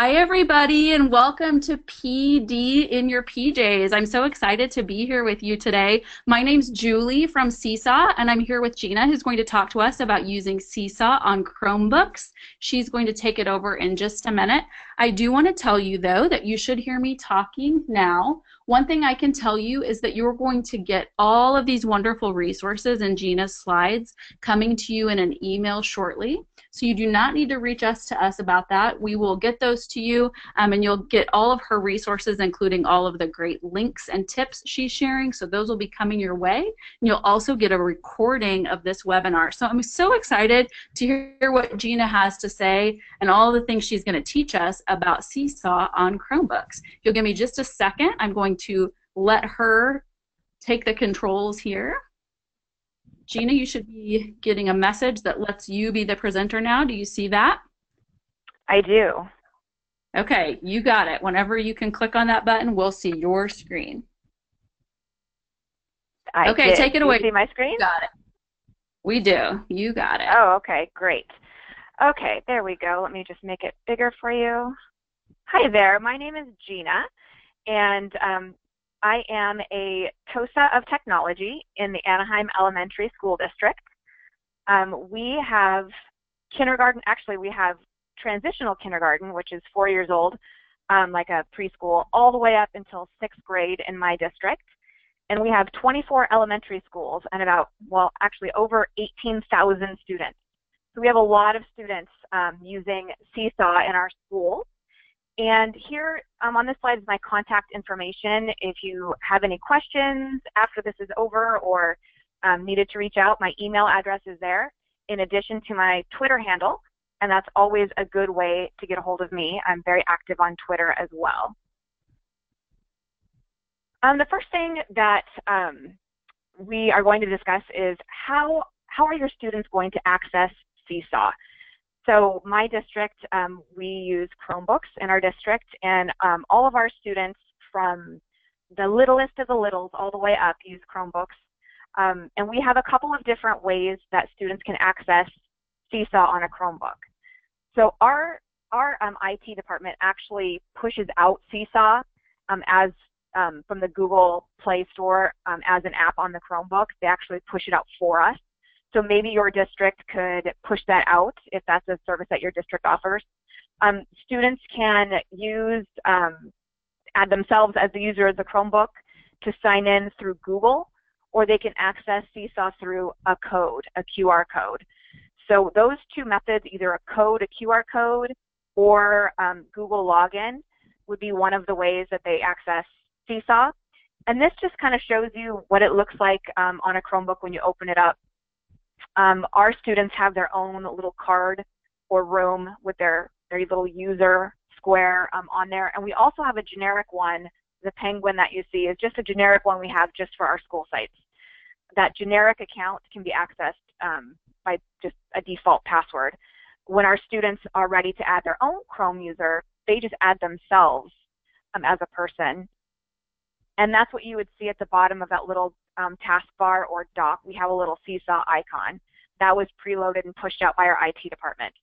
Hi, everybody, and welcome to PD in your PJs. I'm so excited to be here with you today. My name's Julie from Seesaw, and I'm here with Gina, who's going to talk to us about using Seesaw on Chromebooks. She's going to take it over in just a minute. I do want to tell you, though, that you should hear me talking now. One thing I can tell you is that you're going to get all of these wonderful resources in Gina's slides coming to you in an email shortly. So you do not need to reach us about that. We will get those to you, and you'll get all of her resources, including all of the great links and tips she's sharing. So those will be coming your way. And you'll also get a recording of this webinar. So I'm so excited to hear what Gina has to say and all the things she's going to teach us about Seesaw on Chromebooks. If you'll give me just a second, I'm going to let her take the controls here. Gina, you should be getting a message that lets you be the presenter now. Do you see that? I do. Okay, you got it. Whenever you can click on that button, we'll see your screen. Okay, take it away. Do you see my screen? You got it. We do. You got it. Oh, okay, great. Okay, there we go. Let me just make it bigger for you. Hi there. My name is Gina, and I am a TOSA of Technology in the Anaheim Elementary School District. We have kindergarten, actually we have transitional kindergarten, which is 4 years old, like a preschool, all the way up until 6th grade in my district. And we have 24 elementary schools and about, well, actually over 18,000 students. So we have a lot of students using Seesaw in our schools. And here on this slide is my contact information. If you have any questions after this is over or needed to reach out, my email address is there, in addition to my Twitter handle, and that's always a good way to get a hold of me. I'm very active on Twitter as well. The first thing that we are going to discuss is how are your students going to access Seesaw? So my district, we use Chromebooks in our district, and all of our students from the littlest of the littles all the way up use Chromebooks. And we have a couple of different ways that students can access Seesaw on a Chromebook. So our IT department actually pushes out Seesaw as from the Google Play Store as an app on the Chromebook. They actually push it out for us. So maybe your district could push that out if that's a service that your district offers. Students can use, add themselves as the user of the Chromebook to sign in through Google, or they can access Seesaw through a code, a QR code. So those two methods, either a code, a QR code, or Google login would be one of the ways that they access Seesaw. And this just kind of shows you what it looks like on a Chromebook when you open it up. Our students have their own little card or room with their little user square on there. And we also have a generic one. The penguin that you see is just a generic one we have just for our school sites. That generic account can be accessed by just a default password. When our students are ready to add their own Chrome user, they just add themselves as a person. And that's what you would see at the bottom of that little taskbar or dock. We have a little Seesaw icon that was preloaded and pushed out by our IT department.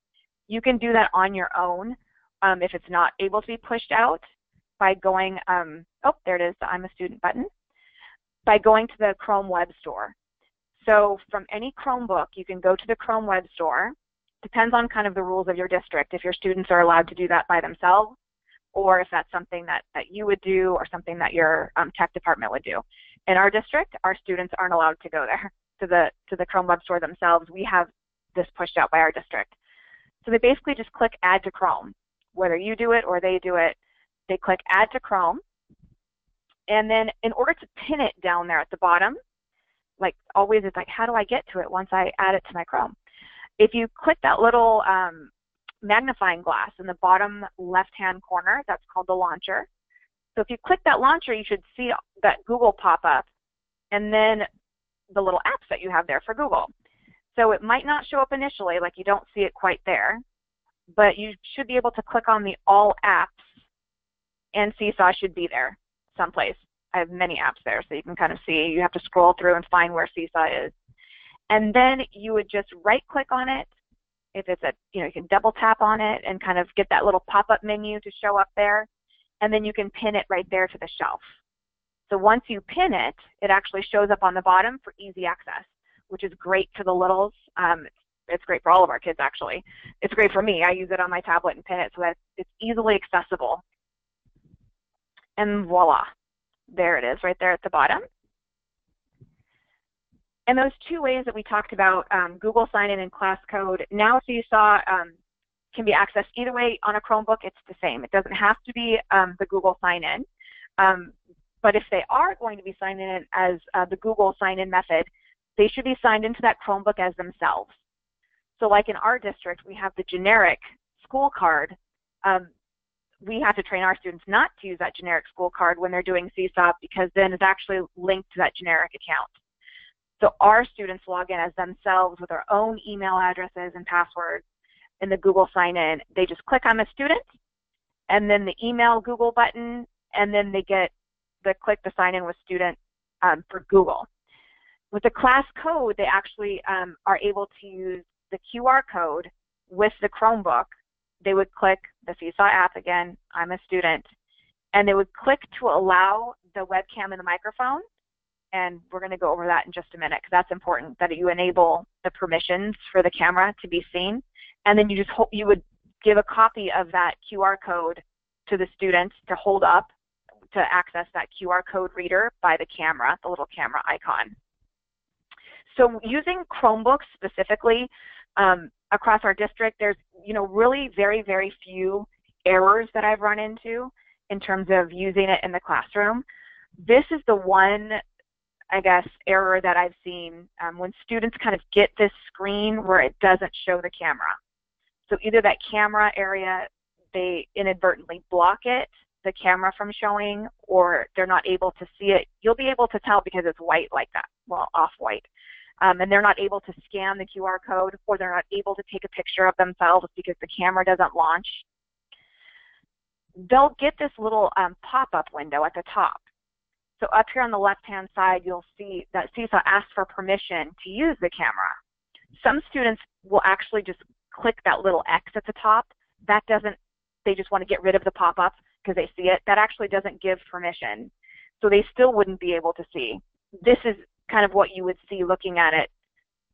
You can do that on your own if it's not able to be pushed out by going, oh, there it is, the I'm a Student button, by going to the Chrome Web Store. So from any Chromebook, you can go to the Chrome Web Store. Depends on kind of the rules of your district, if your students are allowed to do that by themselves, or if that's something that you would do or something that your tech department would do. In our district, our students aren't allowed to go there to the Chrome Web Store themselves. We have this pushed out by our district. So they basically just click Add to Chrome. Whether you do it or they do it, they click Add to Chrome. And then in order to pin it down there at the bottom, like always, it's like, how do I get to it once I add it to my Chrome? If you click that little magnifying glass in the bottom left-hand corner, that's called the launcher. So if you click that launcher, you should see that Google pop up, and then the little apps that you have there for Google. So it might not show up initially, like you don't see it quite there, but you should be able to click on the All Apps, and Seesaw should be there someplace. I have many apps there, so you can kind of see. You have to scroll through and find where Seesaw is. And then you would just right-click on it, If it's you can double tap on it and kind of get that little pop-up menu to show up there, and then you can pin it right there to the shelf. So once you pin it, it actually shows up on the bottom for easy access, which is great for the littles. It's great for all of our kids, actually. It's great for me. I use it on my tablet and pin it so that it's easily accessible. And voila, there it is right there at the bottom. And those two ways that we talked about, Google Sign-In and class code, now Seesaw can be accessed either way on a Chromebook. It's the same. It doesn't have to be the Google Sign-In. But if they are going to be signed in as the Google Sign-In method, they should be signed into that Chromebook as themselves. So like in our district, we have the generic school card. We have to train our students not to use that generic school card when they're doing Seesaw, because then it's actually linked to that generic account. So our students log in as themselves with their own email addresses and passwords in the Google Sign-In. They just click on the student and then the email Google button, and then they get the click the sign in with student for Google. With the class code, they actually are able to use the QR code with the Chromebook. They would click the Seesaw app again, I'm a student, and they would click to allow the webcam and the microphone. And we're going to go over that in just a minute, because that's important, that you enable the permissions for the camera to be seen. And then you would give a copy of that QR code to the students to hold up to access that QR code reader by the camera, the little camera icon. So using Chromebooks specifically across our district, there's really very, very few errors that I've run into in terms of using it in the classroom. This is the one, I guess, error that I've seen when students kind of get this screen where it doesn't show the camera. So either that camera area, they inadvertently block it, the camera from showing, or they're not able to see it. You'll be able to tell because it's white like that, well, off-white. And they're not able to scan the QR code, or they're not able to take a picture of themselves because the camera doesn't launch. They'll get this little pop-up window at the top. So up here on the left-hand side, you'll see that Seesaw asks for permission to use the camera. Some students will actually just click that little X at the top. That doesn't, they just want to get rid of the pop-up because they see it. That actually doesn't give permission. So they still wouldn't be able to see. This is kind of what you would see looking at it.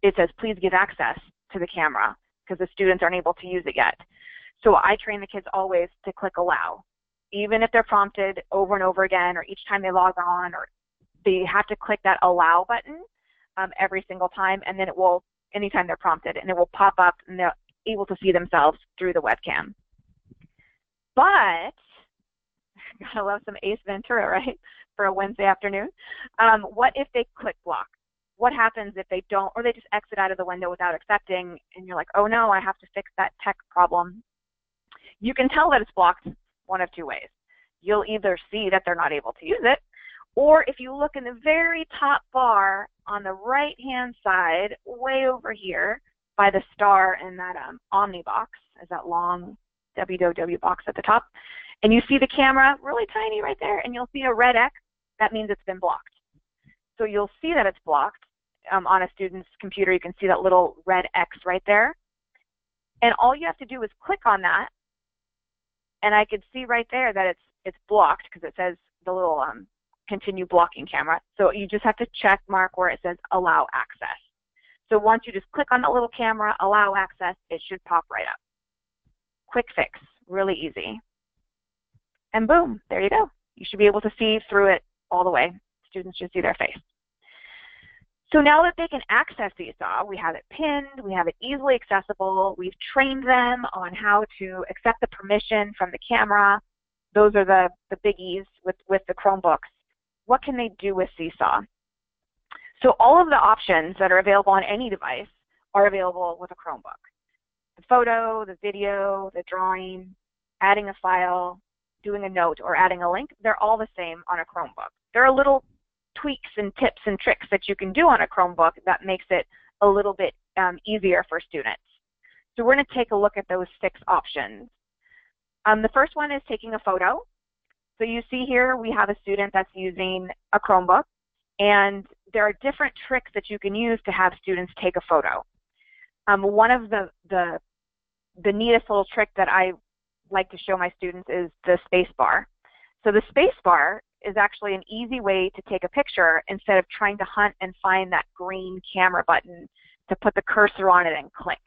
It says, please give access to the camera, because the students aren't able to use it yet. So I train the kids always to click allow. Even if they're prompted over and over again, or each time they log on, or they have to click that allow button every single time, and then it will, anytime they're prompted, and it will pop up and they're able to see themselves through the webcam. But, gotta love some Ace Ventura, right, for a Wednesday afternoon. What if they click block? What happens if they don't, or they just exit out of the window without accepting, and you're like, oh no, I have to fix that tech problem? You can tell that it's blocked one of two ways. You'll either see that they're not able to use it, or if you look in the very top bar on the right-hand side, way over here, by the star in that Omni box, is that long WWW box at the top, and you see the camera really tiny right there, and you'll see a red X, that means it's been blocked. So you'll see that it's blocked on a student's computer. You can see that little red X right there, and all you have to do is click on that, and I could see right there that it's blocked because it says the little continue blocking camera. So you just have to check mark where it says allow access. So once you just click on the little camera, allow access, it should pop right up. Quick fix, really easy. And boom, there you go. You should be able to see through it all the way. Students should see their face. So now that they can access Seesaw, we have it pinned, we have it easily accessible, we've trained them on how to accept the permission from the camera. Those are the biggies with the Chromebooks. What can they do with Seesaw? So all of the options that are available on any device are available with a Chromebook. The photo, the video, the drawing, adding a file, doing a note, or adding a link, they're all the same on a Chromebook. There are little tweaks and tips and tricks that you can do on a Chromebook that makes it a little bit easier for students. So we're going to take a look at those 6 options. The first one is taking a photo. So you see here we have a student that's using a Chromebook, and there are different tricks that you can use to have students take a photo. One of the neatest little trick that I like to show my students is the space bar. So the space bar is actually an easy way to take a picture instead of trying to hunt and find that green camera button to put the cursor on it and click.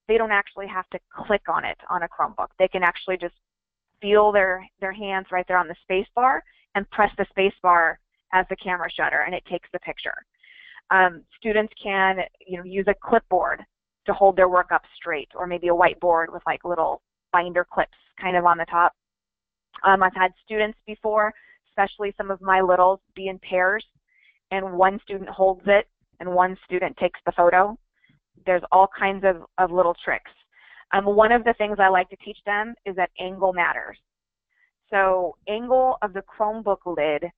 They don't actually have to click on it on a Chromebook. They can actually just feel their hands right there on the space bar and press the space bar as the camera shutter, and it takes the picture. Students can use a clipboard to hold their work up straight, or maybe a whiteboard with like little binder clips kind of on the top. I've had students before, especially some of my littles, be in pairs, and one student holds it and one student takes the photo. There's all kinds of little tricks. One of the things I like to teach them is that angle matters. So angle of the Chromebook lid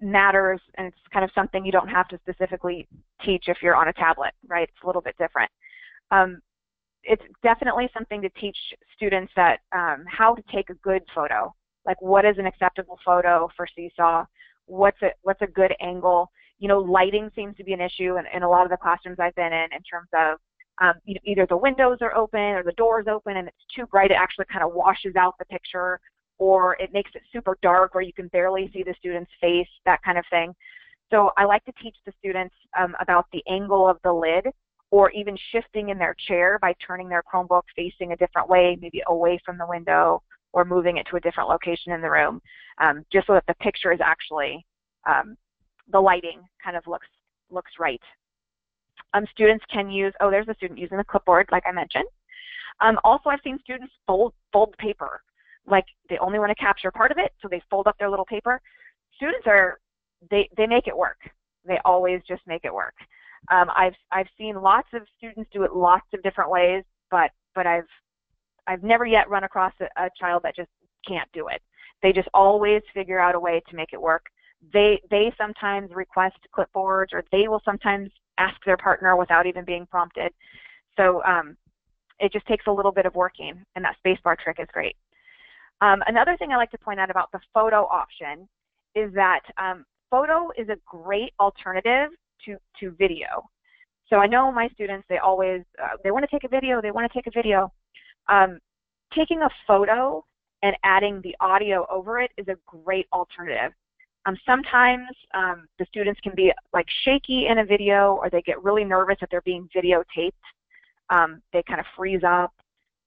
matters, and it's kind of something you don't have to specifically teach if you're on a tablet, right? It's a little bit different. It's definitely something to teach students that how to take a good photo. Like, what is an acceptable photo for Seesaw? What's a good angle? Lighting seems to be an issue in a lot of the classrooms I've been in terms of either the windows are open or the doors open and it's too bright, it actually kind of washes out the picture, or it makes it super dark where you can barely see the student's face, that kind of thing. So I like to teach the students about the angle of the lid, or even shifting in their chair by turning their Chromebook facing a different way, maybe away from the window, or moving it to a different location in the room, just so that the picture is actually, the lighting kind of looks right. Students can use, there's a student using the clipboard, like I mentioned. Also, I've seen students fold paper. Like, they only want to capture part of it, so they fold up their little paper. Students they make it work. They always just make it work. I've seen lots of students do it lots of different ways, but I've never yet run across a child that just can't do it. They just always figure out a way to make it work. They sometimes request clipboards, or they will sometimes ask their partner without even being prompted. So it just takes a little bit of working, and that spacebar trick is great. Another thing I like to point out about the photo option is that photo is a great alternative to video. So I know my students, they always, they want to take a video, taking a photo and adding the audio over it is a great alternative. Sometimes the students can be like shaky in a video, or they get really nervous that they're being videotaped. They kind of freeze up.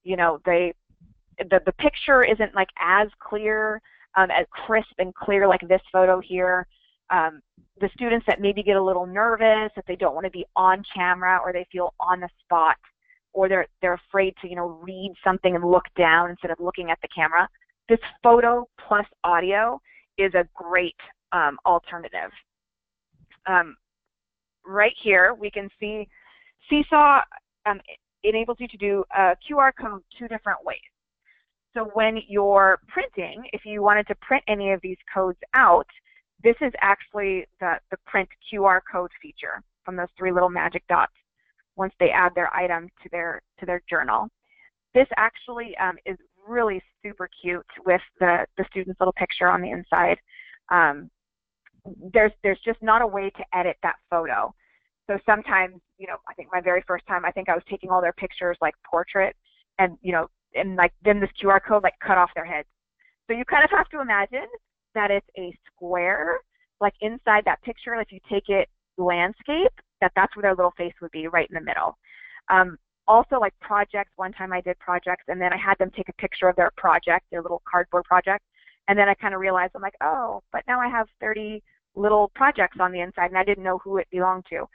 The picture isn't like as clear, as crisp and clear like this photo here. The students that maybe get a little nervous, that they don't want to be on camera, or they feel on the spot, or they're afraid to read something and look down instead of looking at the camera. This photo plus audio is a great alternative. Right here we can see Seesaw enables you to do a QR code two different ways. So when you're printing, if you wanted to print any of these codes out, this is actually the print QR code feature from those three little magic dots once they add their item to their journal. This actually is really super cute with the student's little picture on the inside. There's just not a way to edit that photo. So sometimes, I think my very first time, I think I was taking all their pictures like portrait, and and like then this QR code like cut off their heads. So you kind of have to imagine that it's a square, like inside that picture, if you take it landscape, that's where their little face would be, right in the middle. Also, like projects, one time I did projects, and then I had them take a picture of their project, their little cardboard project, and then I kind of realized, I'm like, oh, but now I have 30 little projects on the inside, and I didn't know who it belonged to.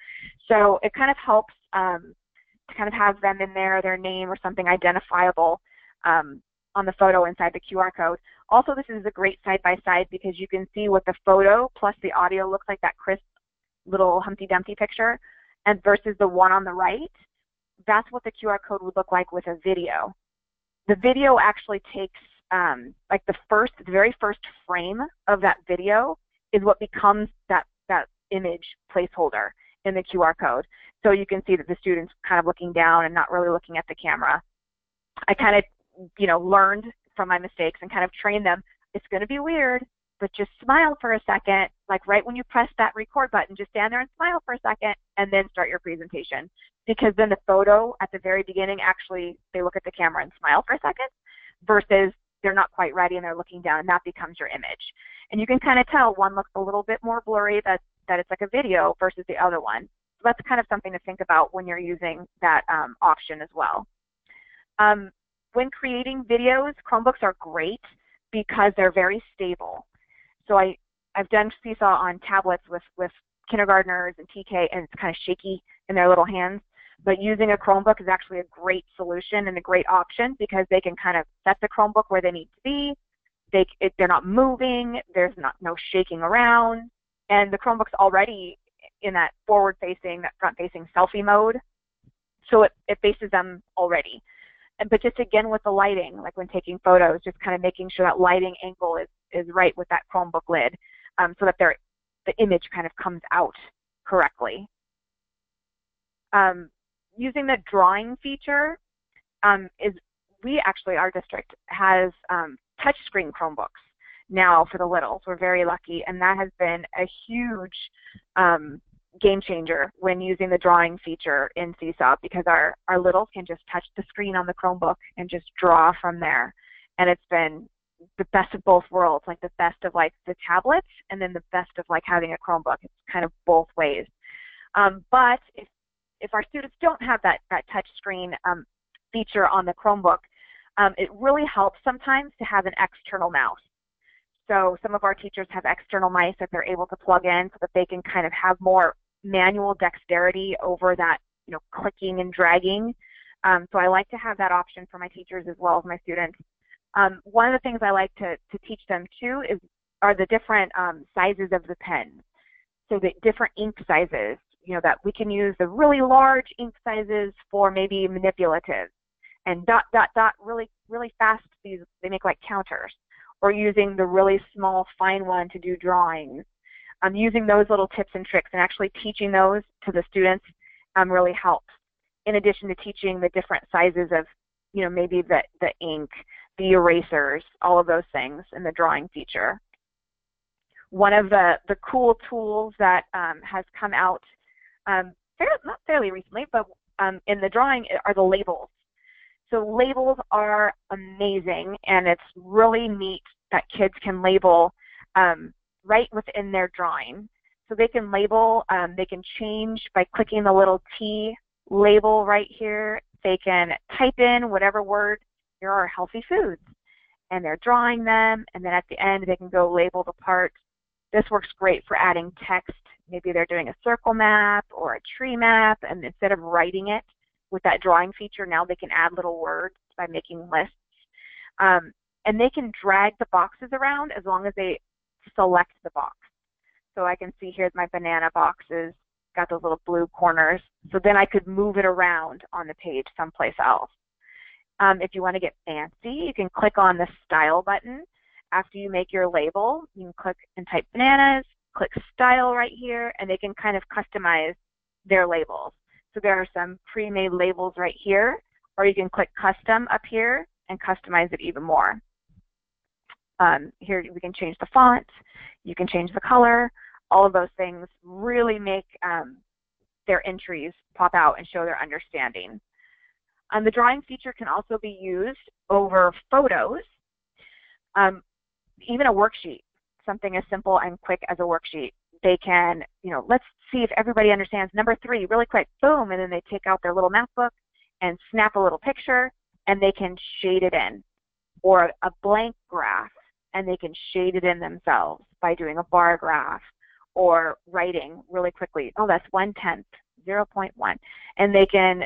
So it kind of helps to kind of have them in there, their name or something identifiable on the photo inside the QR code. Also, this is a great side-by-side because you can see what the photo plus the audio looks like, that crisp little Humpty Dumpty picture, and versus the one on the right. That's what the QR code would look like with a video. The video actually takes like the very first frame of that video is what becomes that image placeholder in the QR code. So you can see that the student's kind of looking down and not really looking at the camera. I kind of, learned from my mistakes and kind of trained them. It's going to be weird, but just smile for a second. Like right when you press that record button, just stand there and smile for a second and then start your presentation. because then the photo at the very beginning, actually, they look at the camera and smile for a second, versus they're not quite ready and they're looking down, and that becomes your image. And you can kind of tell one looks a little bit more blurry, that it's like a video, versus the other one. So that's kind of something to think about when you're using that option as well. When creating videos, Chromebooks are great because they're very stable. So I've done Seesaw on tablets with kindergartners and TK, and it's kind of shaky in their little hands. But using a Chromebook is actually a great solution and a great option, because they can kind of set the Chromebook where they need to be. They're not moving. There's no shaking around. And the Chromebook's already in that forward-facing, that front-facing selfie mode. So it faces them already. But just again with the lighting, like when taking photos, just kind of making sure that lighting angle is right with that Chromebook lid, so that the image kind of comes out correctly. Using the drawing feature, our district has touchscreen Chromebooks now for the littles. We're very lucky, and that has been a huge game changer when using the drawing feature in Seesaw, because our littles can just touch the screen on the Chromebook and just draw from there. And it's been the best of both worlds, like the best of like the tablets, and then the best of like having a Chromebook. It's kind of both ways. But if our students don't have that touch screen feature on the Chromebook, it really helps sometimes to have an external mouse. So some of our teachers have external mice that they're able to plug in, so that they can kind of have more manual dexterity over that, clicking and dragging. So I like to have that option for my teachers as well as my students. One of the things I like to teach them too are the different sizes of the pens. So the different ink sizes, that we can use the really large ink sizes for maybe manipulative, and dot, dot, dot, really, really fast. They make like counters. Or using the really small, fine one to do drawings. Using those little tips and tricks and actually teaching those to the students really helps. In addition to teaching the different sizes of, maybe the ink, the erasers, all of those things in the drawing feature. One of the cool tools that has come out not fairly recently, but in the drawing are the labels. So labels are amazing, and it's really neat that kids can label right within their drawing. So they can label, they can change by clicking the little T label right here. They can type in whatever word, here are healthy foods, and they're drawing them, and then at the end they can go label the part. This works great for adding text. Maybe they're doing a circle map or a tree map, and instead of writing it, with that drawing feature, now they can add little words by making lists. And they can drag the boxes around as long as they select the box. So I can see here's my banana boxes, got those little blue corners. So then I could move it around on the page someplace else. If you want to get fancy, you can click on the style button. After you make your label, you can click and type bananas, click style right here, and they can kind of customize their labels. So there are some pre-made labels right here, or you can click custom up here and customize it even more. Here we can change the font, you can change the color. All of those things really make their entries pop out and show their understanding. The drawing feature can also be used over photos, even a worksheet, something as simple and quick as a worksheet. They can, let's see if everybody understands number 3 really quick, boom, and then they take out their little map book and snap a little picture, and they can shade it in. Or a blank graph, and they can shade it in themselves by doing a bar graph or writing really quickly. Oh, that's 1/10, 0.1. And they can,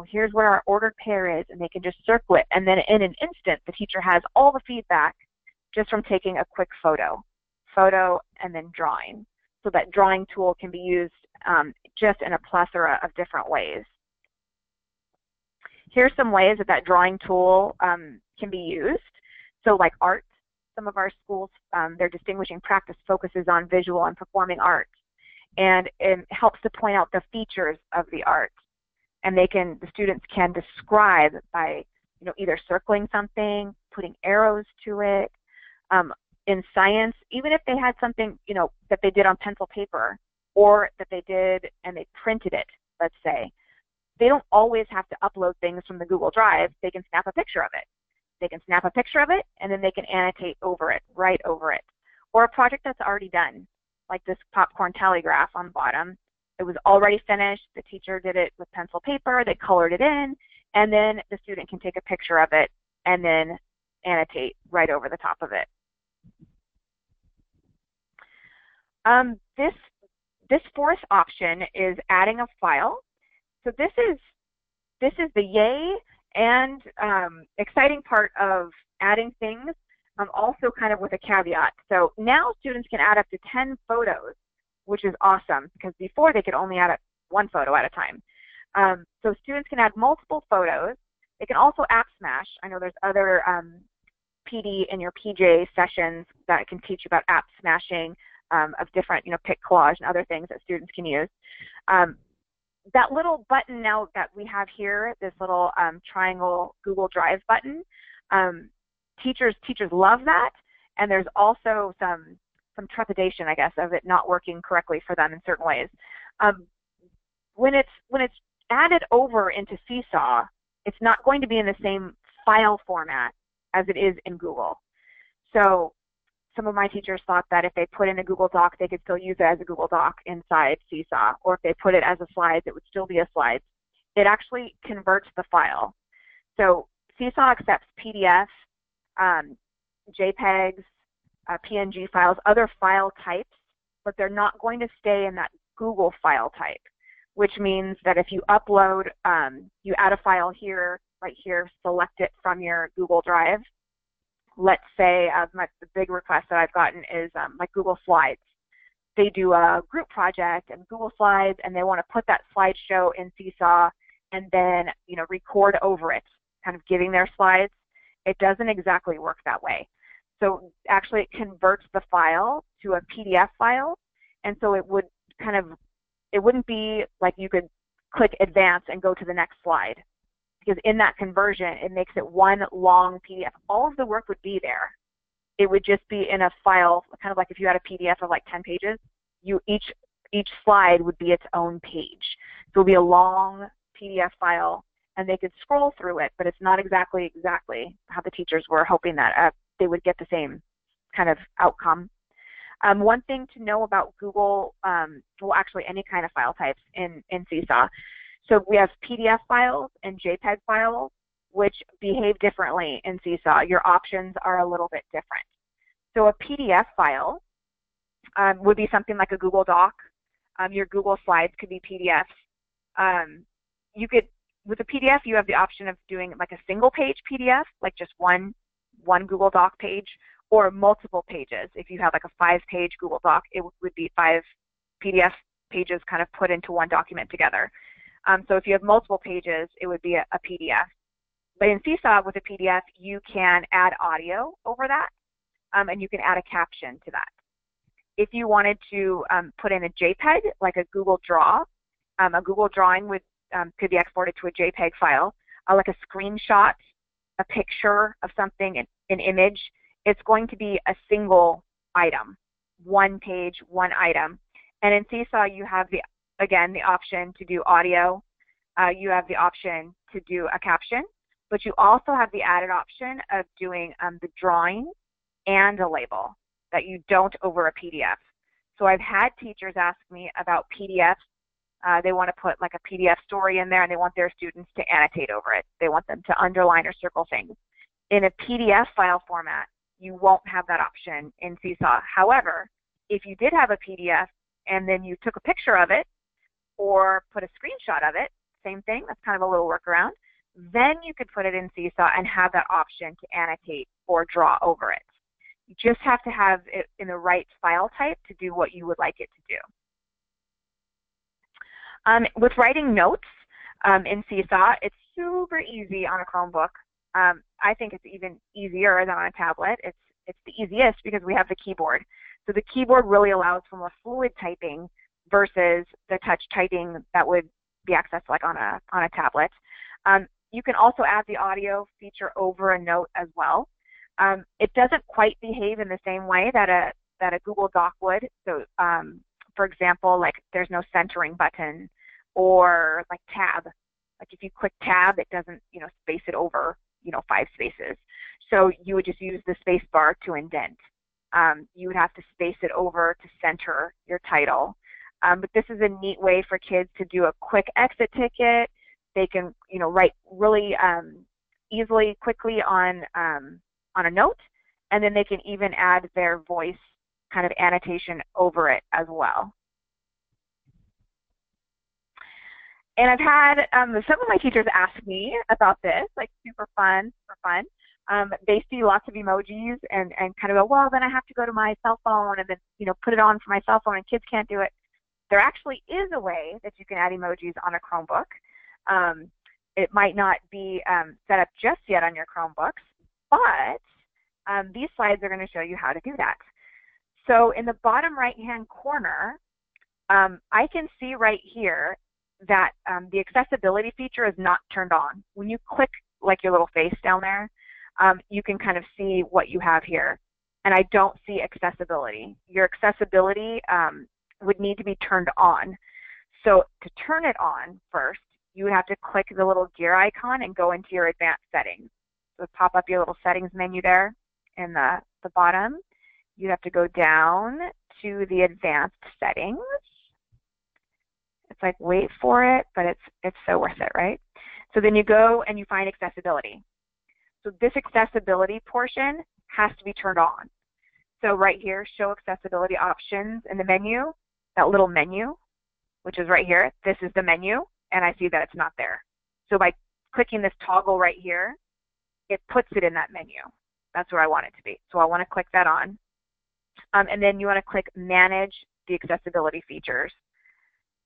here's where our ordered pair is, and they can just circle it. And then in an instant, the teacher has all the feedback just from taking a quick photo, and then drawing. So that drawing tool can be used just in a plethora of different ways. Here's some ways that drawing tool can be used. So like art, some of our schools, their distinguishing practice focuses on visual and performing arts, and it helps to point out the features of the art. And the students can describe by, either circling something, putting arrows to it. In science, even if they had something, that they did on pencil paper, or that they did and they printed it, let's say, they don't always have to upload things from the Google Drive. They can snap a picture of it. They can snap a picture of it, and then they can annotate over it, write over it. Or a project that's already done, like this popcorn tally graph on the bottom. It was already finished. The teacher did it with pencil paper. They colored it in, and then the student can take a picture of it and then annotate right over the top of it. This fourth option is adding a file. So this is the yay and exciting part of adding things, also kind of with a caveat. So now students can add up to 10 photos, which is awesome, because before they could only add one photo at a time. So students can add multiple photos. They can also app smash. I know there's other PD in your PJ sessions that can teach you about app smashing of different, pic collage and other things that students can use. That little button now that we have here, this little triangle Google Drive button, teachers love that, and there's also some trepidation, I guess, of it not working correctly for them in certain ways. When it's added over into Seesaw, it's not going to be in the same file format as it is in Google. So some of my teachers thought that if they put in a Google Doc, they could still use it as a Google Doc inside Seesaw, or if they put it as a slides, it would still be a slides. It actually converts the file. So Seesaw accepts PDF, JPEGs, PNG files, other file types, but they're not going to stay in that Google file type, which means that if you upload, you add a file here, right here, select it from your Google Drive. Let's say the big request that I've gotten is like Google Slides. They do a group project in Google Slides, and they want to put that slideshow in Seesaw and then record over it, kind of giving their slides. It doesn't exactly work that way. So actually it converts the file to a PDF file, and so it wouldn't be like you could click advance and go to the next slide, because in that conversion it makes it one long PDF. All of the work would be there. It would just be in a file, kind of like if you had a PDF of like 10 pages, each slide would be its own page. So it would be a long PDF file, and they could scroll through it, but it's not exactly how the teachers were hoping that they would get the same kind of outcome. One thing to know about Google, well, actually any kind of file types in Seesaw. So we have PDF files and JPEG files, which behave differently in Seesaw. Your options are a little bit different. So a PDF file would be something like a Google Doc. Your Google Slides could be PDFs. With a PDF, you have the option of doing like a single page PDF, like just one Google Doc page, or multiple pages. If you have like a 5-page Google Doc, it would be 5 PDF pages kind of put into one document together. So if you have multiple pages, it would be a PDF. But in Seesaw, with a PDF, you can add audio over that, and you can add a caption to that. If you wanted to put in a JPEG, like a Google Draw, a Google drawing could be exported to a JPEG file, like a screenshot, a picture of something, an image. It's going to be a single item, one page, one item. And in Seesaw, you have the option to do audio. You have the option to do a caption, but you also have the added option of doing the drawing and a label that you don't over a PDF. So I've had teachers ask me about PDFs. They want to put like a PDF story in there, and they want their students to annotate over it. They want them to underline or circle things. In a PDF file format, you won't have that option in Seesaw. However, if you did have a PDF and then you took a picture of it or put a screenshot of it, same thing, that's kind of a little workaround, then you could put it in Seesaw and have that option to annotate or draw over it. You just have to have it in the right file type to do what you would like it to do. With writing notes in Seesaw, it's super easy on a Chromebook. I think it's even easier than on a tablet. It's the easiest because we have the keyboard. So the keyboard really allows for more fluid typing versus the touch typing that would be accessed like on a tablet. You can also add the audio feature over a note as well. It doesn't quite behave in the same way that a Google Doc would. So for example, like there's no centering button or like tab. Like if you click tab, it doesn't, space it over, 5 spaces. So you would just use the space bar to indent. You would have to space it over to center your title. But this is a neat way for kids to do a quick exit ticket. They can, write really easily, quickly on a note, and then they can even add their voice kind of annotation over it as well. And I've had some of my teachers ask me about this, like super fun. They see lots of emojis and kind of go, well, then I have to go to my cell phone and then, put it on for my cell phone, and kids can't do it. There actually is a way that you can add emojis on a Chromebook. It might not be set up just yet on your Chromebooks, but these slides are going to show you how to do that. So in the bottom right-hand corner, I can see right here that the accessibility feature is not turned on. When you click like your little face down there, you can kind of see what you have here. And I don't see accessibility. Your accessibility would need to be turned on. So to turn it on first, you would have to click the little gear icon and go into your advanced settings. So pop up your little settings menu there in the bottom. You have to go down to the advanced settings. It's like, wait for it, but it's so worth it, right? So then you go and you find accessibility. So this accessibility portion has to be turned on. So right here, show accessibility options in the menu, that little menu, which is right here. This is the menu, and I see that it's not there. So by clicking this toggle right here, it puts it in that menu. That's where I want it to be. So I want to click that on. And then you want to click Manage the Accessibility Features.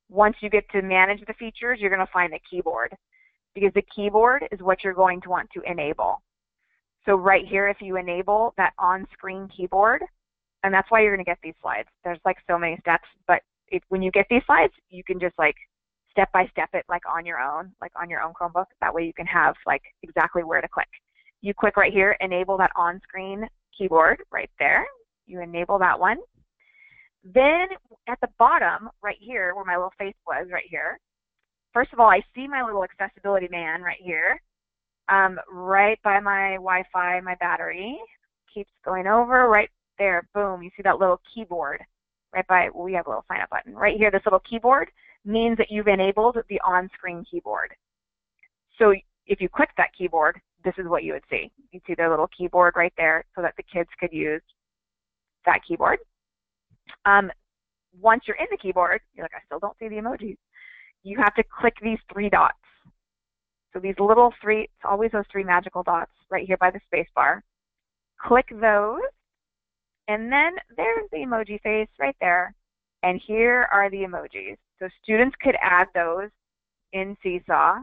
Once you get to Manage the Features, you're going to find the keyboard, because the keyboard is what you're going to want to enable. So right here, if you enable that on-screen keyboard, and that's why you're going to get these slides. There's like so many steps, but when you get these slides, you can just like step-by-step it like on your own Chromebook. That way you can have like exactly where to click. You click right here, enable that on-screen keyboard right there. You enable that one. Then at the bottom right here, where my little face was right here, first of all, I see my little accessibility man right here, right by my Wi-Fi, my battery. Keeps going over right there. Boom, you see that little keyboard right by, we have a little sign up button. Right here, this little keyboard means that you've enabled the on-screen keyboard. So if you click that keyboard, this is what you would see. You'd see their little keyboard right there so that the kids could use that keyboard. Once you're in the keyboard, you're like, I still don't see the emojis. You have to click these 3 dots. So these little 3, it's always those 3 magical dots right here by the space bar. Click those, and then there's the emoji face right there. And here are the emojis. So students could add those in Seesaw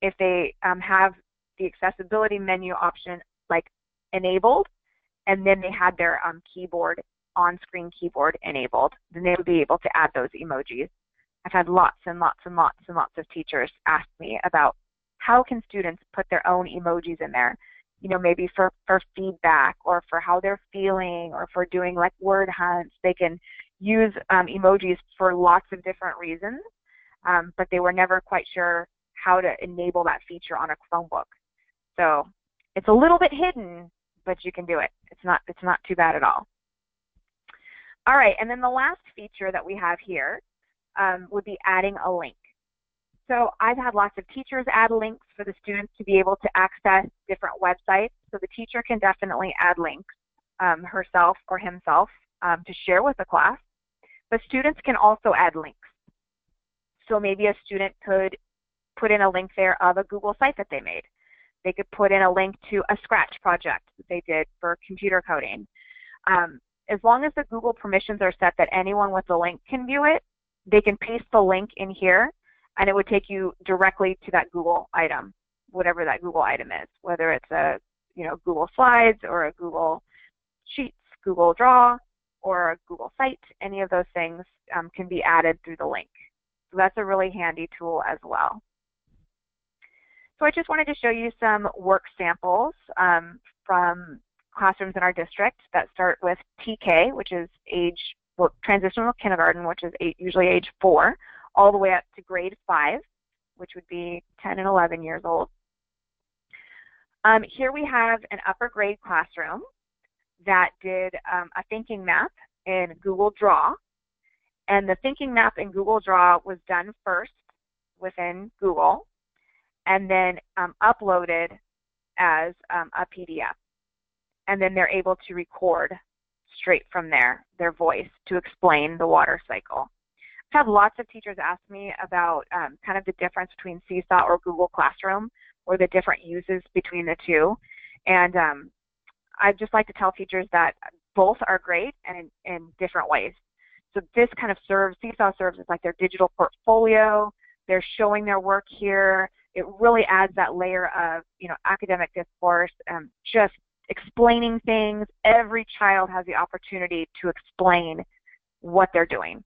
if they have the accessibility menu option like enabled, and then they had their keyboard, on-screen keyboard enabled, then they would be able to add those emojis. I've had lots and lots and lots and lots of teachers ask me about how can students put their own emojis in there, maybe for feedback or for how they're feeling or for doing like word hunts. They can use emojis for lots of different reasons, but they were never quite sure how to enable that feature on a Chromebook. So it's a little bit hidden, but you can do it. It's not too bad at all. All right, and then the last feature that we have here would be adding a link. So I've had lots of teachers add links for the students to be able to access different websites. So the teacher can definitely add links herself or himself to share with the class. But students can also add links. So maybe a student could put in a link there of a Google site that they made. They could put in a link to a Scratch project that they did for computer coding. As long as the Google permissions are set that anyone with the link can view it, they can paste the link in here, and it would take you directly to that Google item, whatever that Google item is, whether it's a Google Slides or a Google Sheets, Google Draw, or a Google Site. Any of those things can be added through the link. So that's a really handy tool as well. So I just wanted to show you some work samples from classrooms in our district that start with TK, which is transitional kindergarten, which is usually age 4, all the way up to grade 5. which would be 10 and 11 years old. Here we have an upper grade classroom that did a thinking map in Google Draw. And the thinking map in Google Draw was done first within Google and then uploaded as a PDF. And then they're able to record straight from there, their voice, to explain the water cycle. I've had lots of teachers ask me about kind of the difference between Seesaw or Google Classroom, or the different uses between the two. And I'd just like to tell teachers that both are great and in different ways. So this kind of Seesaw serves as like their digital portfolio. They're showing their work here. It really adds that layer of, academic discourse, just explaining things. Every child has the opportunity to explain what they're doing.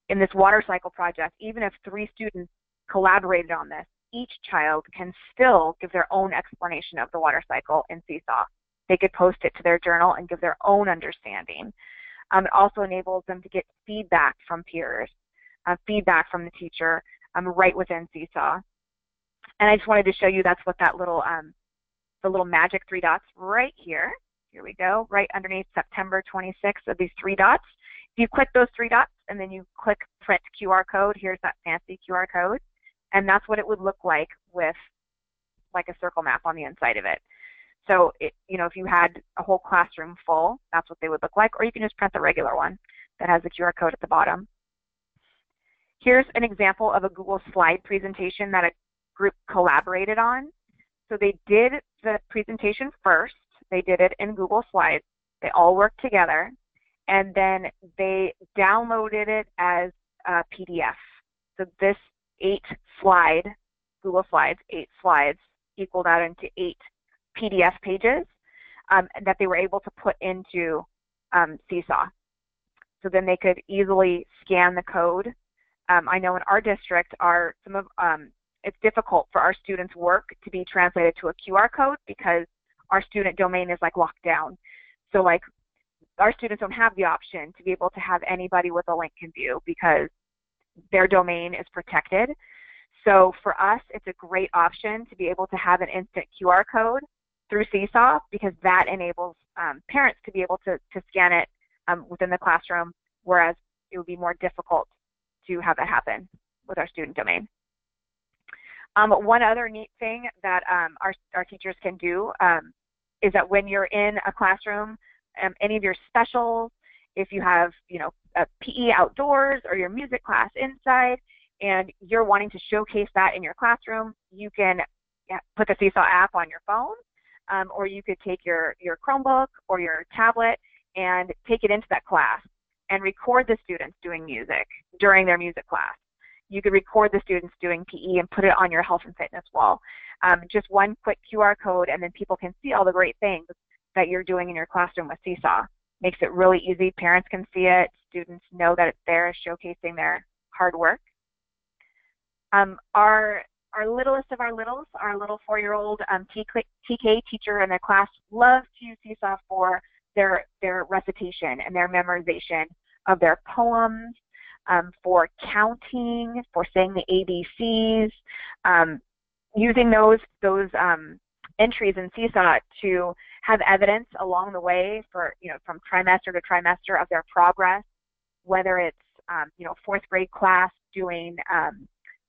In this water cycle project, even if 3 students collaborated on this, each child can still give their own explanation of the water cycle in Seesaw. They could post it to their journal and give their own understanding. It also enables them to get feedback from peers, feedback from the teacher right within Seesaw. And I just wanted to show you that's what that little, the little magic 3 dots right here. Here we go, right underneath September 26th of these 3 dots. If you click those 3 dots and then you click print QR code, here's that fancy QR code. And that's what it would look like with like a circle map on the inside of it. So, if you had a whole classroom full, that's what they would look like. Or you can just print the regular one that has the QR code at the bottom. Here's an example of a Google slide presentation that a group collaborated on. So they did the presentation first. They did it in Google Slides. They all worked together. And then they downloaded it as a PDF. So this 8-slide, Google Slides, 8 slides equaled out into 8 PDF pages that they were able to put into Seesaw. So then they could easily scan the code. I know in our district, it's difficult for our students' work to be translated to a QR code because our student domain is like locked down. So like our students don't have the option to be able to have anybody with a link in view because their domain is protected. So for us, it's a great option to be able to have an instant QR code through Seesaw because that enables parents to be able to scan it within the classroom, whereas it would be more difficult to have that happen with our student domain. One other neat thing that our teachers can do is that when you're in a classroom, any of your specials, if you have, a PE outdoors or your music class inside, and you're wanting to showcase that in your classroom, you can put the Seesaw app on your phone, or you could take your Chromebook or your tablet and take it into that class and record the students doing music during their music class. You could record the students doing PE and put it on your health and fitness wall. Just one quick QR code, and then people can see all the great things that you're doing in your classroom with Seesaw. Makes it really easy. Parents can see it. Students know that it's there, showcasing their hard work. Our littlest of our littles, our little 4-year-old TK teacher in the class, loves to use Seesaw for their recitation and their memorization of their poems, for counting, for saying the ABCs, using those entries in Seesaw to have evidence along the way for, from trimester to trimester of their progress, whether it's, 4th grade class doing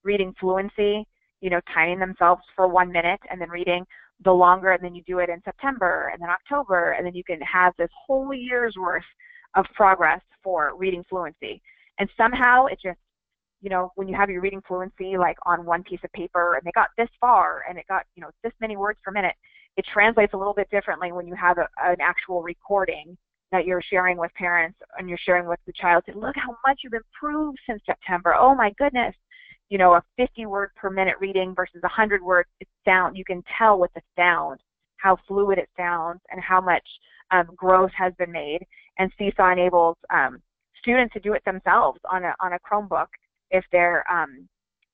reading fluency, timing themselves for 1 minute and then reading the longer, and then you do it in September and then October, and then you can have this whole year's worth of progress for reading fluency. And somehow it just, when you have your reading fluency like on one piece of paper and they got this far and it got, this many words per minute, it translates a little bit differently when you have an actual recording that you're sharing with parents and you're sharing with the child. Say, look how much you've improved since September. Oh my goodness. A 50 word per minute reading versus 100 words, you can tell with the sound how fluid it sounds and how much growth has been made. And Seesaw enables students to do it themselves on a Chromebook if they're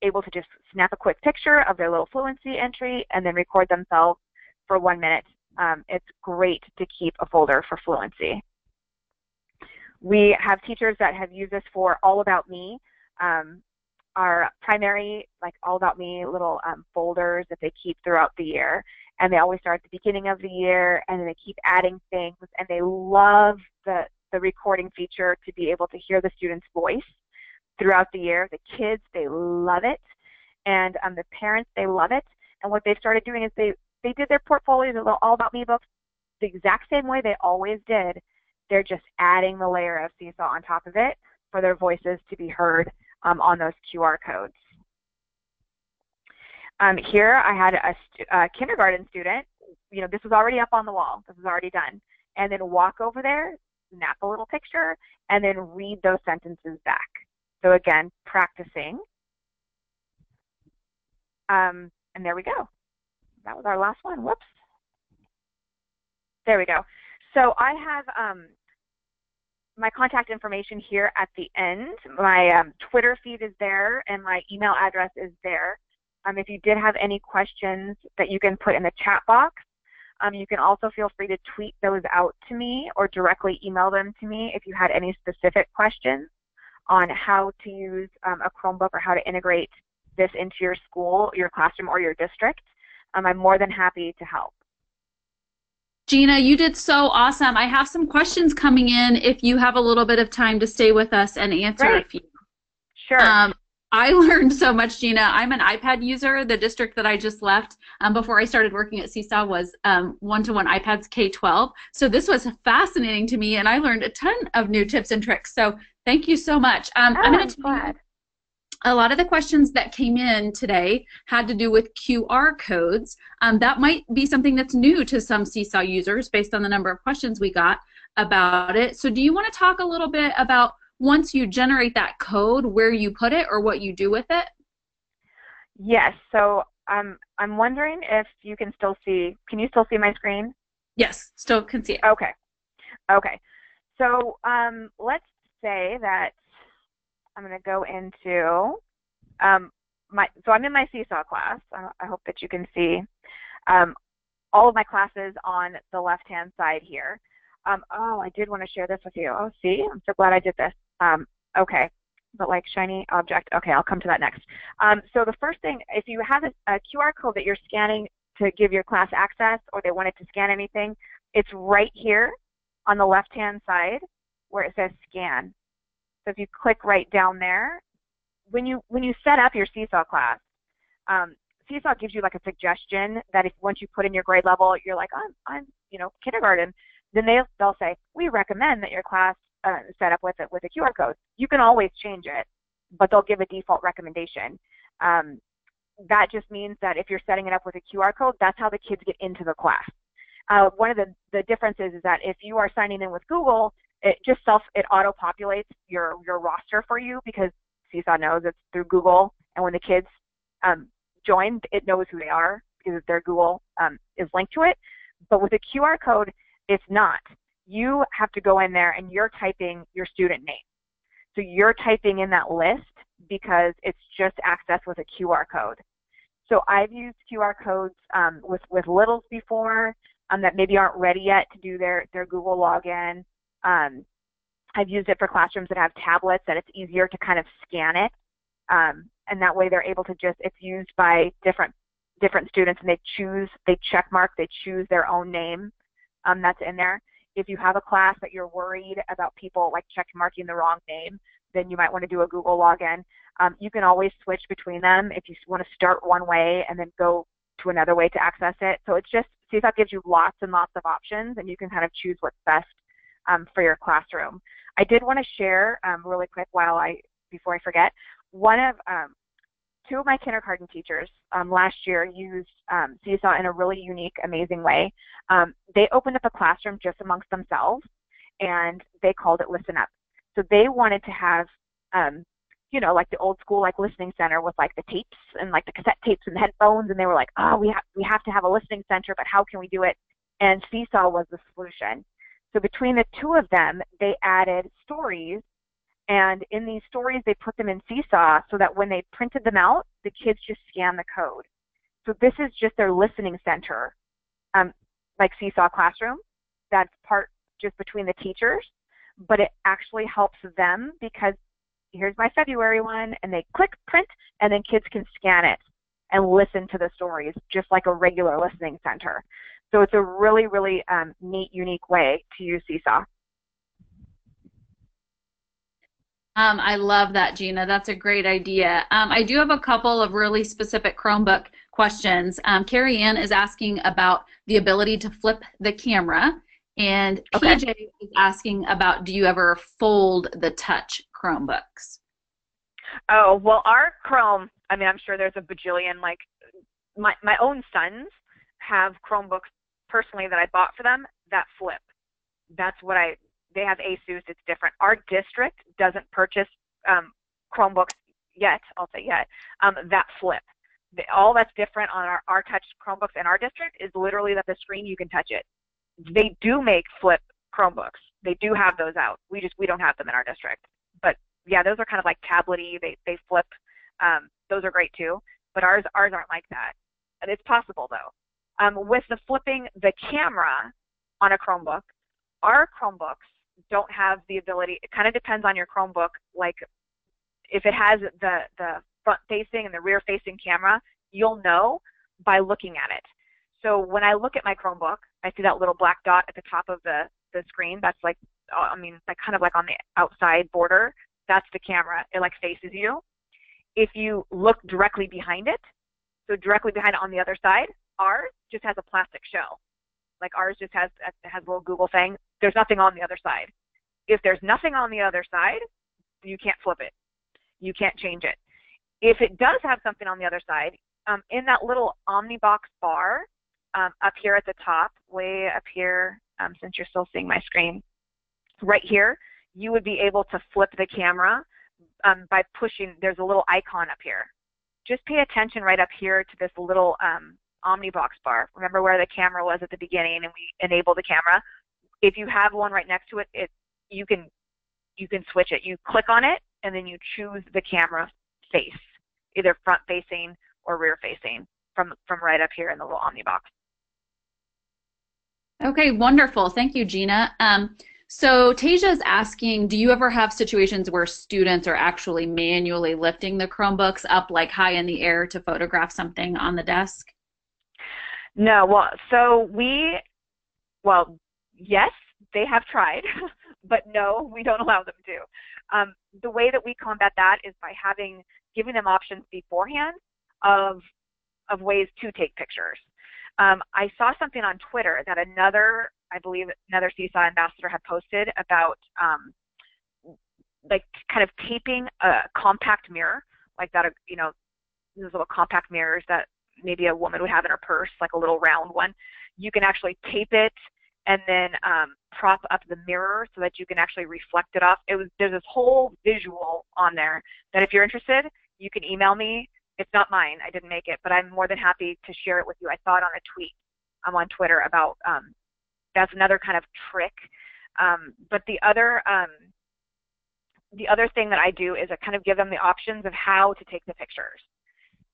able to just snap a quick picture of their little fluency entry and then record themselves for 1 minute. It's great to keep a folder for fluency. We have teachers that have used this for All About Me. are primary, like All About Me little folders that they keep throughout the year. And they always start at the beginning of the year, and then they keep adding things. And they love the recording feature to be able to hear the student's voice throughout the year. The kids, they love it. And the parents, they love it. And what they've started doing is they did their portfolios of the All About Me books the exact same way they always did. They're just adding the layer of Seesaw on top of it for their voices to be heard on those QR codes. Here I had a kindergarten student, this was already up on the wall, this was already done, and then walk over there, snap a little picture, and then read those sentences back. So again, practicing. And there we go. That was our last one. Whoops. There we go. So I have my contact information here at the end. My Twitter feed is there, and my email address is there. If you did have any questions that you can put in the chat box, you can also feel free to tweet those out to me or directly email them to me if you had any specific questions on how to use a Chromebook or how to integrate this into your school, your classroom, or your district. I'm more than happy to help. Gina, you did so awesome. I have some questions coming in if you have a little bit of time to stay with us and answer a few. Sure. I learned so much, Gina. I'm an iPad user. The district that I just left before I started working at Seesaw was one-to-one iPads K-12. So this was fascinating to me, and I learned a ton of new tips and tricks. So thank you so much. I'm going to tell you, a lot of the questions that came in today had to do with QR codes. That might be something that's new to some Seesaw users based on the number of questions we got about it. So do you want to talk a little bit about once you generate that code, where you put it or what you do with it? Yes. So I'm wondering if you can still see. Can you still see my screen? Yes, still can see it. Okay. Okay. So let's say that I'm going to go into so I'm in my Seesaw class. I hope that you can see all of my classes on the left-hand side here. Oh, I did want to share this with you. Oh, see, I'm so glad I did this. Okay, but like shiny object. Okay, I'll come to that next. So the first thing, if you have a QR code that you're scanning to give your class access, or they wanted to scan anything, it's right here on the left-hand side where it says scan. So if you click right down there, when you set up your Seesaw class, Seesaw gives you like a suggestion that if once you put in your grade level, you're like, I'm kindergarten, then they'll say, we recommend that your class set up with a QR code. You can always change it, but they'll give a default recommendation. That just means that if you're setting it up with a QR code, that's how the kids get into the class. One of the differences is that if you are signing in with Google, it auto-populates your roster for you because Seesaw knows it's through Google, and when the kids join, it knows who they are because their Google is linked to it. But with a QR code, it's not. You have to go in there and you're typing your student name. So you're typing in that list because it's just accessed with a QR code. So I've used QR codes with littles before that maybe aren't ready yet to do their Google login. I've used it for classrooms that have tablets that it's easier to kind of scan it. And that way they're able to it's used by different students, and they check mark, they choose their own name that's in there. If you have a class that you're worried about people like check marking the wrong name, then you might want to do a Google login. You can always switch between them if you want to start one way and then go to another way to access it. So it's just, Seesaw gives you lots and lots of options, and you can kind of choose what's best for your classroom. I did want to share really quick before I forget, two of my kindergarten teachers last year used Seesaw in a really unique, amazing way. They opened up a classroom just amongst themselves, and they called it Listen Up. So they wanted to have, like the old school listening center with like the tapes and like the cassette tapes and the headphones, and they were like, oh, we have to have a listening center, but how can we do it? And Seesaw was the solution. So between the two of them, they added stories. And in these stories, they put them in Seesaw so that when they printed them out, the kids just scan the code. So this is just their listening center, like Seesaw Classroom. That's part just between the teachers, but it actually helps them because here's my February one, and they click print, and then kids can scan it and listen to the stories just like a regular listening center. So it's a really, really neat, unique way to use Seesaw. I love that, Gina. That's a great idea. I do have a couple of really specific Chromebook questions. Carrie Ann is asking about the ability to flip the camera, and Okay. PJ is asking about, do you ever fold the touch Chromebooks? Oh, well, our Chrome, I mean, I'm sure there's a bajillion, like, my own sons have Chromebooks personally that I bought for them that flip. That's what they have Asus, it's different. Our district doesn't purchase Chromebooks yet, I'll say yet, that flip. All that's different on our touch Chromebooks in our district is literally that the screen, you can touch it. They do make flip Chromebooks. They do have those out. We don't have them in our district. But yeah, those are kind of like tablet-y. They flip. Those are great too. But ours aren't like that. And it's possible though. With the flipping the camera on a Chromebook, our Chromebooks don't have the ability. It kind of depends on your Chromebook. Like if it has the front facing and the rear facing camera, you'll know by looking at it. So when I look at my Chromebook, I see that little black dot at the top of the screen. That's like, I mean, like kind of like on the outside border. That's the camera. It like faces you. If you look directly behind it, so directly behind it on the other side, ours just has a plastic shell. Like ours just has a little Google thing. There's nothing on the other side. If there's nothing on the other side, you can't flip it. You can't change it. If it does have something on the other side, in that little Omnibox bar up here at the top, way up here, since you're still seeing my screen, right here, you would be able to flip the camera by pushing, there's a little icon up here. Just pay attention right up here to this little Omnibox bar. Remember where the camera was at the beginning and we enable the camera? If you have one right next to it, you can switch it. You click on it and then you choose the camera face, either front facing or rear facing from right up here in the little Omnibox. Okay, wonderful. Thank you, Gina. So Tasia is asking, do you ever have situations where students are actually manually lifting the Chromebooks up like high in the air to photograph something on the desk? No, well, yes, they have tried, but no, we don't allow them to. The way that we combat that is by giving them options beforehand of ways to take pictures. I saw something on Twitter that I believe another Seesaw ambassador had posted about like kind of taping a compact mirror, like that, those little compact mirrors that maybe a woman would have in her purse, like a little round one. You can actually tape it and then prop up the mirror so that you can actually reflect it off. There's this whole visual on there that if you're interested, you can email me. It's not mine, I didn't make it, but I'm more than happy to share it with you. I saw it on a tweet on Twitter about, that's another kind of trick. But the other thing that I do is I kind of give them the options of how to take the pictures.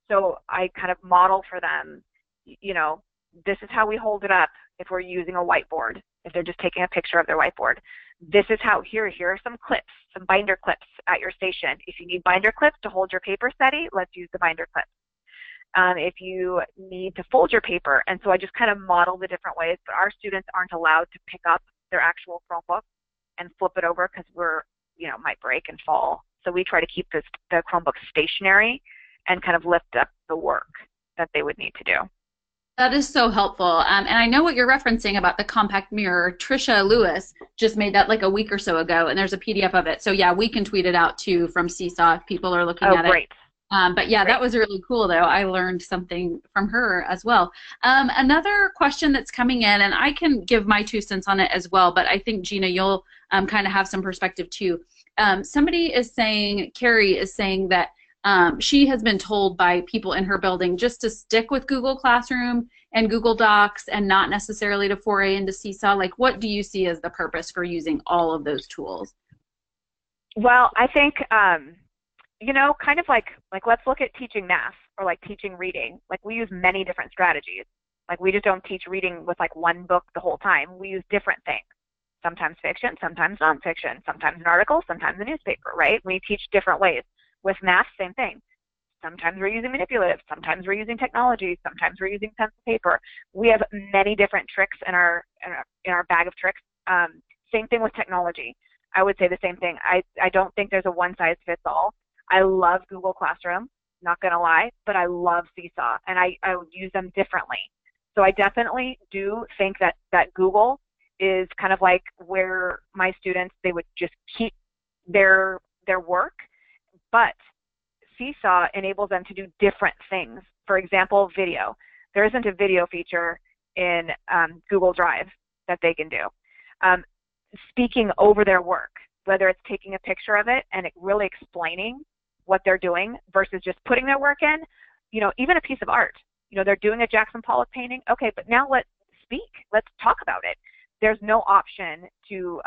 So I kind of model for them, this is how we hold it up if we're using a whiteboard, if they're just taking a picture of their whiteboard. This is how, here are some clips, some binder clips at your station. If you need binder clips to hold your paper steady, let's use the binder clips. If you need to fold your paper, and so I just kind of model the different ways, but our students aren't allowed to pick up their actual Chromebook and flip it over because might break and fall. So we try to keep the Chromebook stationary and kind of lift up the work that they would need to do. That is so helpful. And I know what you're referencing about the compact mirror. Trisha Lewis just made that like a week or so ago, and there's a PDF of it. So yeah, we can tweet it out too from Seesaw if people are looking at great. it. But yeah, that was really cool though. I learned something from her as well. Another question that's coming in, and I can give my 2 cents on it as well, but I think Gina, you'll kind of have some perspective too. Somebody is saying, Carrie is saying that she has been told by people in her building just to stick with Google Classroom and Google Docs and not necessarily to foray into Seesaw. Like, what do you see as the purpose for using all of those tools? Well, I think, kind of like let's look at teaching math or like teaching reading. Like we use many different strategies. Like we just don't teach reading with like one book the whole time. We use different things. sometimes fiction, sometimes nonfiction, sometimes an article, sometimes a newspaper, right? We teach different ways. With math, same thing. Sometimes we're using manipulative, sometimes we're using technology, sometimes we're using pencil paper. We have many different tricks in our bag of tricks. Same thing with technology. I would say the same thing. I don't think there's a one size fits all. I love Google Classroom, not gonna lie, but I love Seesaw, and I would use them differently. So I definitely do think that Google is kind of like where my students, they would just keep their work, but Seesaw enables them to do different things. For example, video. There isn't a video feature in Google Drive that they can do. Speaking over their work, whether it's taking a picture of it and it really explaining what they're doing versus just putting their work in, even a piece of art. They're doing a Jackson Pollock painting. Okay, but now let's speak. Let's talk about it. There's no option to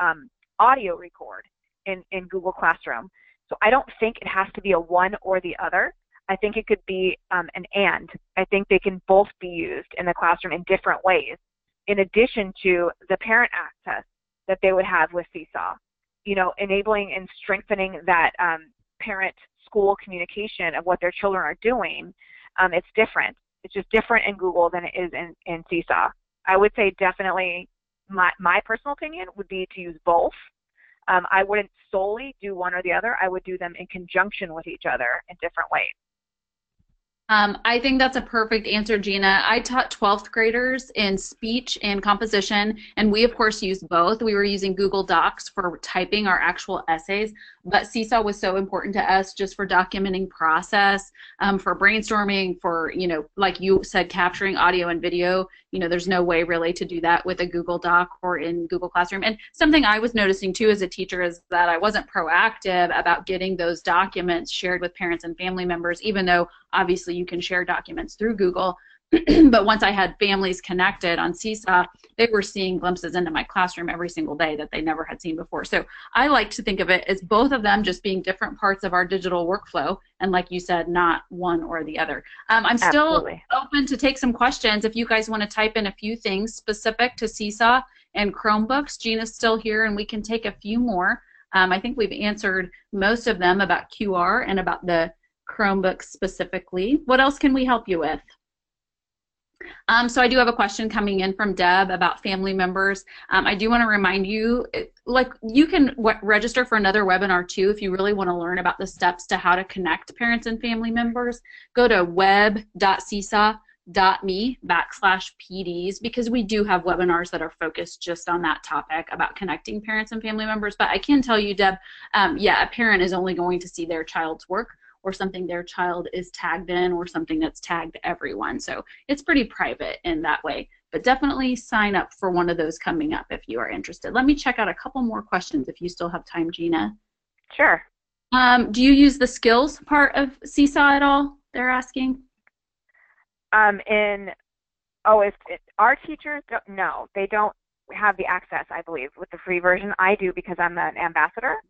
audio record in Google Classroom. So I don't think it has to be a one or the other. I think it could be an and. I think they can both be used in the classroom in different ways, in addition to the parent access that they would have with Seesaw. Enabling and strengthening that parent-school communication of what their children are doing. It's different. It's just different in Google than it is in Seesaw. I would say definitely my personal opinion would be to use both. I wouldn't solely do one or the other. I would do them in conjunction with each other in different ways. I think that's a perfect answer, Gina. I taught 12th graders in speech and composition, and we, of course, used both. We were using Google Docs for typing our actual essays, but Seesaw was so important to us just for documenting process, for brainstorming, for, like you said, capturing audio and video. There's no way really to do that with a Google Doc or in Google Classroom. And something I was noticing, too, as a teacher is that I wasn't proactive about getting those documents shared with parents and family members, even though obviously you can share documents through Google. But once I had families connected on Seesaw, they were seeing glimpses into my classroom every single day that they never had seen before. So I like to think of it as both of them just being different parts of our digital workflow. And like you said, not one or the other. I'm still Absolutely open to take some questions if you guys want to type in a few things specific to Seesaw and Chromebooks. Gina's still here, and we can take a few more. I think we've answered most of them about QR and about the Chromebooks specifically. What else can we help you with? So I do have a question coming in from Deb about family members. I do want to remind you, like, you can register for another webinar too if you really want to learn about the steps to how to connect parents and family members. Go to web.seesaw.me/PDs because we do have webinars that are focused just on that topic about connecting parents and family members. But I can tell you, Deb, yeah, a parent is only going to see their child's work or something their child is tagged in or something that's tagged everyone. So it's pretty private in that way. But definitely sign up for one of those coming up if you are interested. Let me check out a couple more questions if you still have time, Gina. Sure. Do you use the skills part of Seesaw at all? They're asking. Our teachers no, they don't have the access, I believe, with the free version. I do because I'm an ambassador.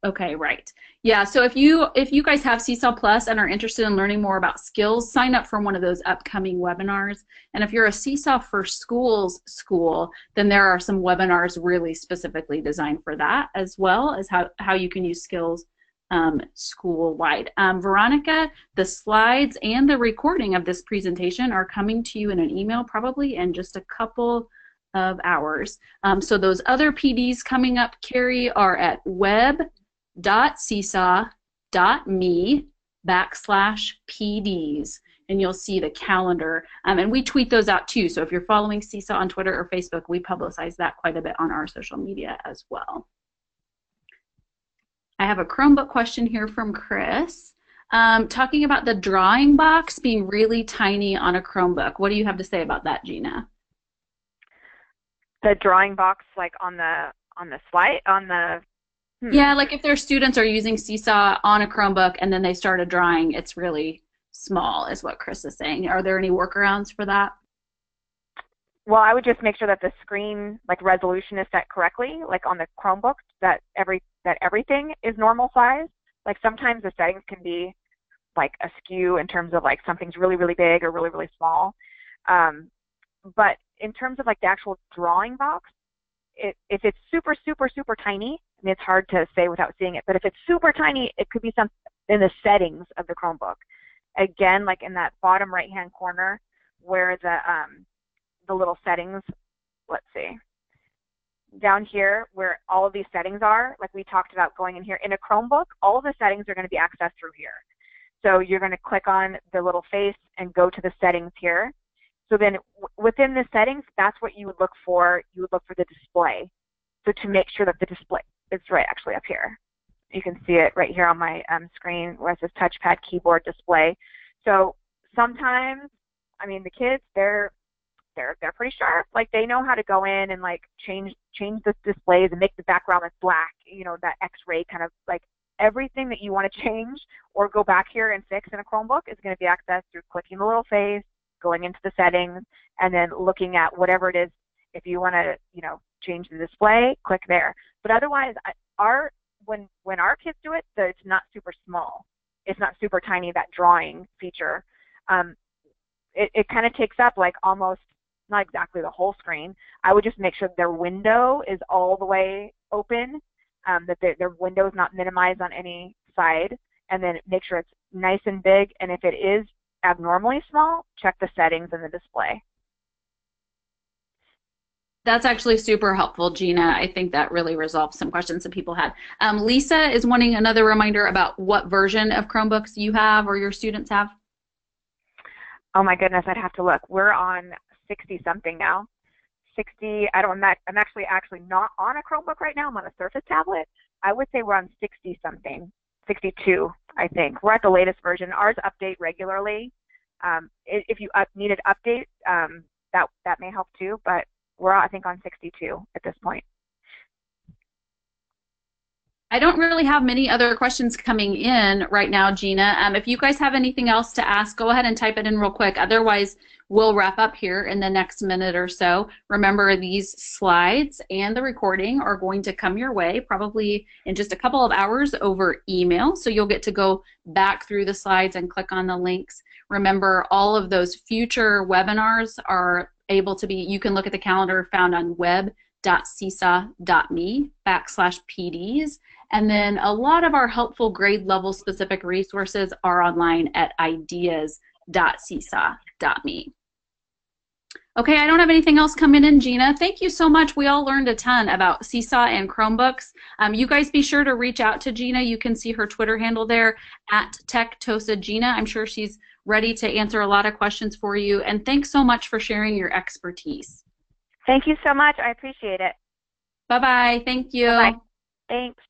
Okay, right. Yeah, so if you guys have Seesaw Plus and are interested in learning more about skills, sign up for one of those upcoming webinars. And if you're a Seesaw for Schools school, then there are some webinars really specifically designed for that, as well as how you can use skills school-wide. Veronica, the slides and the recording of this presentation are coming to you in an email probably in just a couple of hours. So those other PDs coming up, Carrie, are at web.seesaw.me/PDs, and you'll see the calendar. And we tweet those out too. So if you're following Seesaw on Twitter or Facebook, we publicize that quite a bit on our social media as well. I have a Chromebook question here from Chris, talking about the drawing box being really tiny on a Chromebook. What do you have to say about that, Gina? The drawing box, like on the slide, Yeah, like if their students are using Seesaw on a Chromebook and then they start a drawing, it's really small, is what Chris is saying. Are there any workarounds for that? Well, I would just make sure that the screen resolution is set correctly, like on the Chromebooks, that everything is normal size. Like sometimes the settings can be like askew in terms of like something's really, really big or really, really small. But in terms of like the actual drawing box, if it's super, super, super tiny, I mean, it's hard to say without seeing it, but if it's super tiny, it could be something in the settings of the Chromebook. Again, like in that bottom right-hand corner where the little settings, let's see, down here where all of these settings are, like we talked about going in here. In a Chromebook, all of the settings are going to be accessed through here. So you're going to click on the little face and go to the settings here. So then within the settings, that's what you would look for. You would look for the display. So to make sure that the display, it's right actually up here. You can see it right here on my screen where it says touchpad keyboard display. So sometimes, I mean, the kids, they're pretty sharp. Like they know how to go in and like change the displays and make the background like black, you know, that X-ray kind of like everything that you want to change or go back here and fix in a Chromebook is going to be accessed through clicking the little face, going into the settings, and then looking at whatever it is. If you want to, you know, change the display, click there. But otherwise, when our kids do it, it's not super small. It's not super tiny, that drawing feature. It kind of takes up like almost, not exactly the whole screen. I would just make sure their window is all the way open, that their window is not minimized on any side, and then make sure it's nice and big. And if it is abnormally small, check the settings in the display. That's actually super helpful, Gina. I think that really resolves some questions that people had. Lisa is wanting another reminder about what version of Chromebooks you have or your students have. Oh my goodness, I'd have to look. We're on 60 something now. 60, I'm actually not on a Chromebook right now. I'm on a Surface tablet. I would say we're on 60 something, 62, I think. We're at the latest version. Ours update regularly. If you need an update, that may help too, but we're, I think, on 62 at this point. I don't really have many other questions coming in right now, Gina. If you guys have anything else to ask, go ahead and type it in real quick. Otherwise, we'll wrap up here in the next minute or so. Remember, these slides and the recording are going to come your way probably in just a couple of hours over email. So you'll get to go back through the slides and click on the links. Remember, all of those future webinars are able to be, you can look at the calendar found on web.seesaw.me/PDs. And then a lot of our helpful grade level specific resources are online at ideas.seesaw.me. Okay, I don't have anything else coming in, Gina. Thank you so much. We all learned a ton about Seesaw and Chromebooks. You guys be sure to reach out to Gina. You can see her Twitter handle there at TechTosaGina. I'm sure she's ready to answer a lot of questions for you. And thanks so much for sharing your expertise. Thank you so much. I appreciate it. Bye-bye. Thank you. Bye-bye. Thanks.